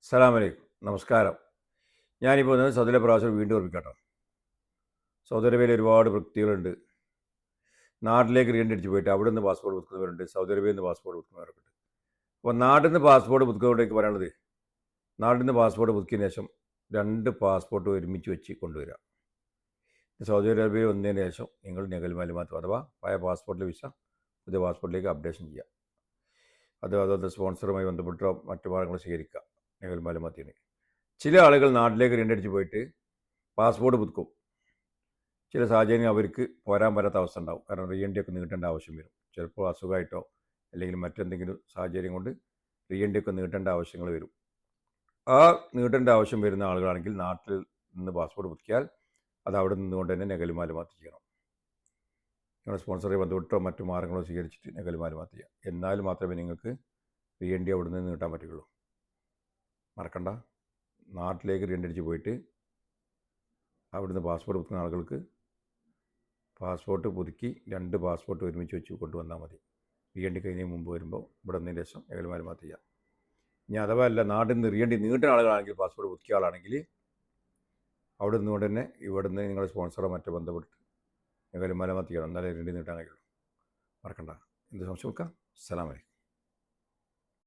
അസ്സലാമലൈക്കും. നമസ്കാരം. ഞാനിപ്പോൾ സൗദിയിലെ പ്രാവശ്യം വീണ്ടും ഓർമ്മിക്കാട്ടോ. സൗദി അറേബ്യയിൽ ഒരുപാട് വ്യക്തികളുണ്ട്. നാട്ടിലേക്ക് റീഎൻട്രി പോയിട്ട് അവിടെ നിന്ന് പാസ്പോർട്ട് പുതുക്കുന്നവരുണ്ട്. സൗദി അറേബ്യയിൽ നിന്ന് പാസ്പോർട്ട് പുതുക്കുന്നവരൊക്കെ ഉണ്ട്. അപ്പോൾ നാട്ടിൽ നിന്ന് പാസ്പോർട്ട് പുതുക്കുന്നവരോടേക്ക് പറയാനുള്ളത്, നാട്ടിൽ നിന്ന് പാസ്പോർട്ട് പുതുക്കിയതിന് ശേഷം 2 പാസ്പോർട്ട് ഒരുമിച്ച് വെച്ച് കൊണ്ടുവരിക. സൗദി അറേബ്യയിൽ വന്നതിന് ശേഷം നിങ്ങൾ നഖൽ മാലുമാത്ത് അഥവാ പഴയ പാസ്പോർട്ടിലെ വിസ പുതിയ പാസ്പോർട്ടിലേക്ക് അപ്ഡേഷൻ ചെയ്യുക. അതുപോലെ സ്പോൺസറുമായി ബന്ധപ്പെട്ടോ മറ്റു മാർഗങ്ങൾ സ്വീകരിക്കുക. നഖൽ മാലുമാത്തിന് ചില ആളുകൾ നാട്ടിലേക്ക് റീഎൻട്രി പോയിട്ട് പാസ്പോർട്ട് പുതുക്കും. ചില സാഹചര്യം അവർക്ക് പോരാൻ പറ്റാത്ത അവസ്ഥ ഉണ്ടാവും. കാരണം റീഎൻട്രി ഒക്കെ നീട്ടേണ്ട ആവശ്യം വരും. ചിലപ്പോൾ അസുഖമായിട്ടോ അല്ലെങ്കിൽ മറ്റെന്തെങ്കിലും സാഹചര്യം കൊണ്ട് റീഎൻട്രി ഒക്കെ നീട്ടേണ്ട ആവശ്യങ്ങൾ വരും. ആ നീട്ടേണ്ട ആവശ്യം വരുന്ന ആളുകളാണെങ്കിൽ നാട്ടിൽ നിന്ന് പാസ്പോർട്ട് പുതുക്കിയാൽ അത് അവിടെ നിന്നുകൊണ്ട് തന്നെ നഖൽ മാലുമാത്ത് ചെയ്യണം. നിങ്ങളുടെ സ്പോൺസറെ ബന്ധപ്പെട്ടോ മറ്റു മാർഗങ്ങളോ സ്വീകരിച്ചിട്ട് നഖൽ മാലുമാത്ത് ചെയ്യാം. എന്നാൽ മാത്രമേ നിങ്ങൾക്ക് റീഎൻട്രി അവിടെ നിന്ന് നീട്ടാൻ പറ്റുകയുള്ളൂ. മറക്കണ്ട, നാട്ടിലേക്ക് റീഎൻട്രി പോയിട്ട് അവിടുന്ന് പാസ്പോർട്ട് പുതുക്കുന്ന ആളുകൾക്ക് പാസ്പോർട്ട് പുതുക്കി 2 പാസ്പോർട്ട് ഒരുമിച്ച് വെച്ച് കൊണ്ടുവന്നാൽ മതി. റീഎൻട്രി കഴിഞ്ഞതിന് മുമ്പ് വരുമ്പോൾ ഇവിടെ നിന്നതിന് ശേഷം നഖൽ മാലുമാത്ത് ചെയ്യാം. ഇനി അഥവാ അല്ല നാട്ടിൽ നിന്ന് റീഎൻട്രി നീട്ടുന്ന ആളുകളാണെങ്കിൽ, പാസ്പോർട്ട് പുതുക്കിയ ആളാണെങ്കിൽ അവിടെ നിന്നുകൊണ്ട് തന്നെ ഇവിടെ നിന്ന് നിങ്ങളുടെ സ്പോൺസറോ മറ്റോ ബന്ധപ്പെട്ടിട്ട് നഖൽ മാലുമാത്ത് ചെയ്യണം. എന്നാലേ റീഎൻട്രി നീട്ടാൻ കഴിയുള്ളൂ. മറക്കണ്ട. എന്ത് സംശയം വെക്കാം. അസ്സലാമു അലൈക്കും.